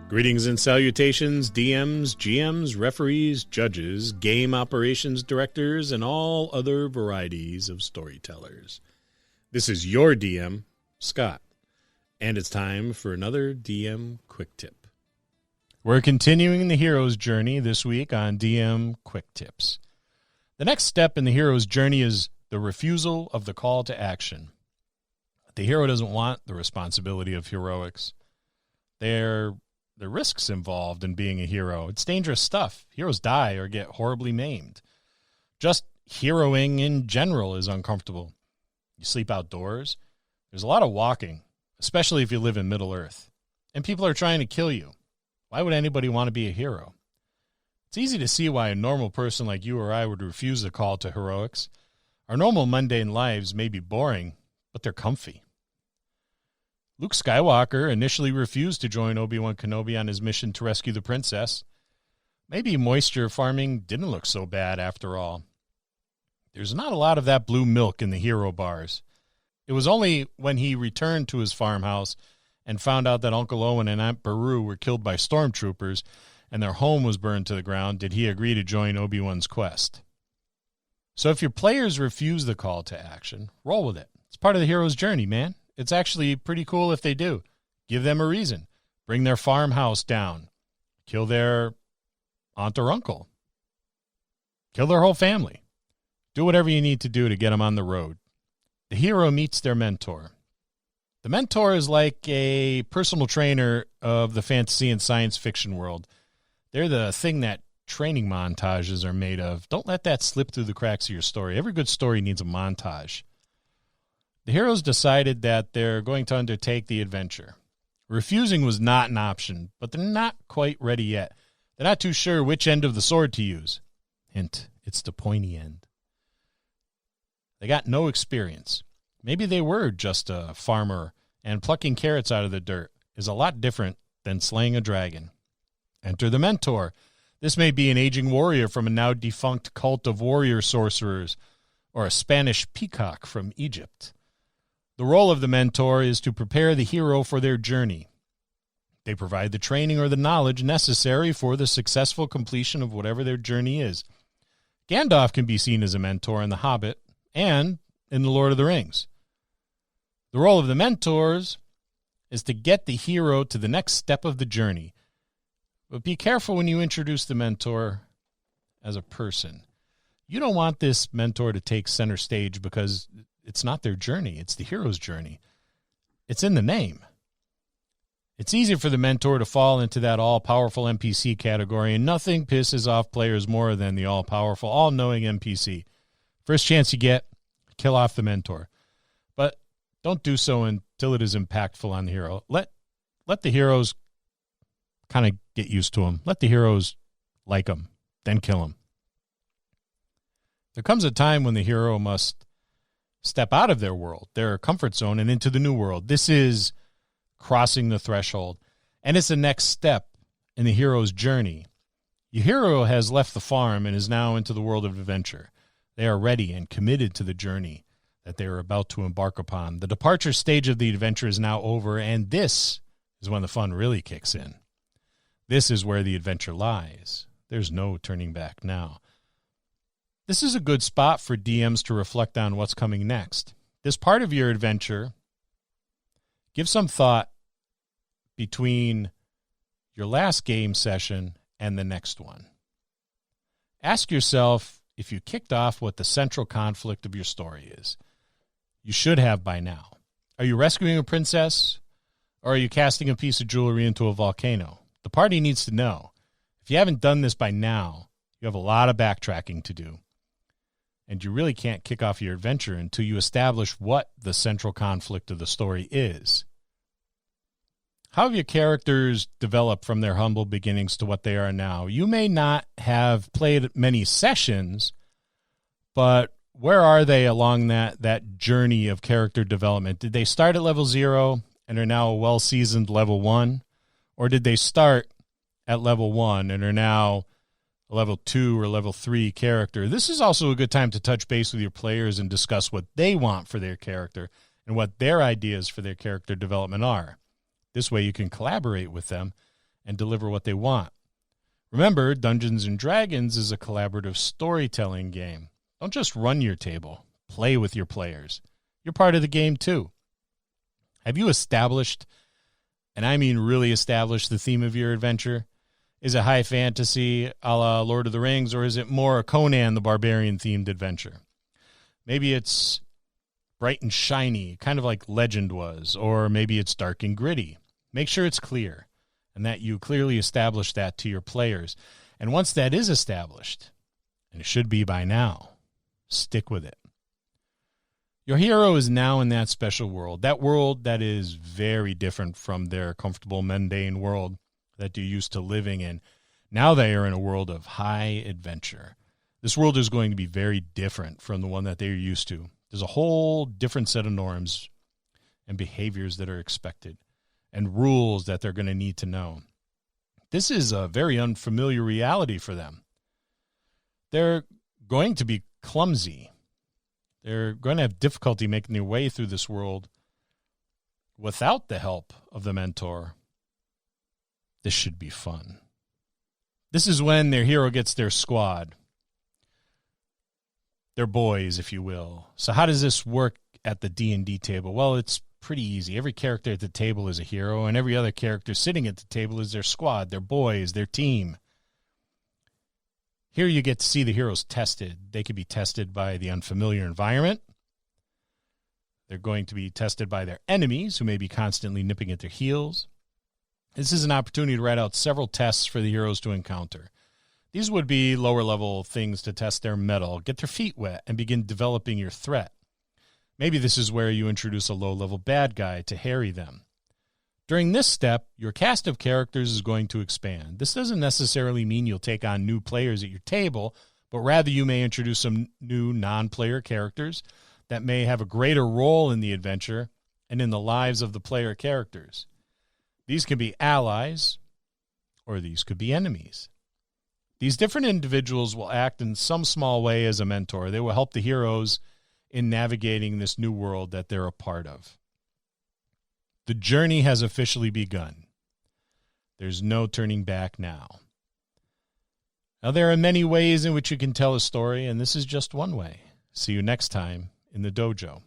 Greetings and salutations, DMs, GMs, referees, judges, game operations directors, and all other varieties of storytellers. This is your DM, Scott, and it's time for another DM Quick Tip. We're continuing the hero's journey this week on DM Quick Tips. The next step in the hero's journey is the refusal of the call to action. The hero doesn't want the responsibility of heroics. There are risks involved in being a hero. It's dangerous stuff. Heroes die or get horribly maimed. Just heroing in general is uncomfortable. You sleep outdoors. There's a lot of walking, especially if you live in Middle-earth. And people are trying to kill you. Why would anybody want to be a hero? It's easy to see why a normal person like you or I would refuse the call to heroics. Our normal mundane lives may be boring, but they're comfy. Luke Skywalker initially refused to join Obi-Wan Kenobi on his mission to rescue the princess. Maybe moisture farming didn't look so bad after all. There's not a lot of that blue milk in the hero bars. It was only when he returned to his farmhouse and found out that Uncle Owen and Aunt Beru were killed by stormtroopers and their home was burned to the ground did he agree to join Obi-Wan's quest. So if your players refuse the call to action, roll with it. It's part of the hero's journey, man. It's actually pretty cool if they do. Give them a reason. Bring their farmhouse down. Kill their aunt or uncle. Kill their whole family. Do whatever you need to do to get them on the road. The hero meets their mentor. The mentor is like a personal trainer of the fantasy and science fiction world. They're the thing that training montages are made of. Don't let that slip through the cracks of your story. Every good story needs a montage. The heroes decided that they're going to undertake the adventure. Refusing was not an option, but they're not quite ready yet. They're not too sure which end of the sword to use. Hint, it's the pointy end. They got no experience. Maybe they were just a farmer, and plucking carrots out of the dirt is a lot different than slaying a dragon. Enter the mentor. This may be an aging warrior from a now defunct cult of warrior sorcerers, or a Spanish peacock from Egypt. The role of the mentor is to prepare the hero for their journey. They provide the training or the knowledge necessary for the successful completion of whatever their journey is. Gandalf can be seen as a mentor in The Hobbit and in The Lord of the Rings. The role of the mentors is to get the hero to the next step of the journey. But be careful when you introduce the mentor as a person. You don't want this mentor to take center stage because it's not their journey. It's the hero's journey. It's in the name. It's easy for the mentor to fall into that all-powerful NPC category, and nothing pisses off players more than the all-powerful, all-knowing NPC. First chance you get, kill off the mentor. But don't do so until it is impactful on the hero. Let the heroes kind of get used to him. Let the heroes like him, then kill him. There comes a time when the hero must step out of their world, their comfort zone, and into the new world. This is crossing the threshold, and it's the next step in the hero's journey. Your hero has left the farm and is now into the world of adventure. They are ready and committed to the journey that they are about to embark upon. The departure stage of the adventure is now over, and this is when the fun really kicks in. This is where the adventure lies. There's no turning back now. This is a good spot for DMs to reflect on what's coming next. This part of your adventure, give some thought between your last game session and the next one. Ask yourself if you kicked off what the central conflict of your story is. You should have by now. Are you rescuing a princess, or are you casting a piece of jewelry into a volcano? The party needs to know. If you haven't done this by now, you have a lot of backtracking to do. And you really can't kick off your adventure until you establish what the central conflict of the story is. How have your characters developed from their humble beginnings to what they are now? You may not have played many sessions, but where are they along that journey of character development? Did they start at level 0 and are now a well-seasoned level 1? Or did they start at level 1 and are now a level 2 or level 3 character? This is also a good time to touch base with your players and discuss what they want for their character and and what their ideas for their character development are. This way you can collaborate with them and deliver what they want. Remember, Dungeons & Dragons is a collaborative storytelling game. Don't just run your table. Play with your players. You're part of the game too. Have you established, and I mean really established, the theme of your adventure? Is it high fantasy a la Lord of the Rings, or is it more a Conan the Barbarian-themed adventure? Maybe it's bright and shiny, kind of like Legend was, or maybe it's dark and gritty. Make sure it's clear, and that you clearly establish that to your players. And once that is established, and it should be by now, stick with it. Your hero is now in that special world that is very different from their comfortable, mundane world that you're used to living in. Now they are in a world of high adventure. This world is going to be very different from the one that they're used to. There's a whole different set of norms and behaviors that are expected and rules that they're going to need to know. This is a very unfamiliar reality for them. They're going to be clumsy. They're going to have difficulty making their way through this world without the help of the mentor. This should be fun. This is when their hero gets their squad. Their boys, if you will. So how does this work at the D&D table? Well, it's pretty easy. Every character at the table is a hero, and every other character sitting at the table is their squad, their boys, their team. Here you get to see the heroes tested. They can be tested by the unfamiliar environment. They're going to be tested by their enemies, who may be constantly nipping at their heels. This is an opportunity to write out several tests for the heroes to encounter. These would be lower-level things to test their mettle, get their feet wet, and begin developing your threat. Maybe this is where you introduce a low-level bad guy to harry them. During this step, your cast of characters is going to expand. This doesn't necessarily mean you'll take on new players at your table, but rather you may introduce some new non-player characters that may have a greater role in the adventure and in the lives of the player characters. These can be allies, or these could be enemies. These different individuals will act in some small way as a mentor. They will help the heroes in navigating this new world that they're a part of. The journey has officially begun. There's no turning back now. Now, there are many ways in which you can tell a story, and this is just one way. See you next time in the dojo.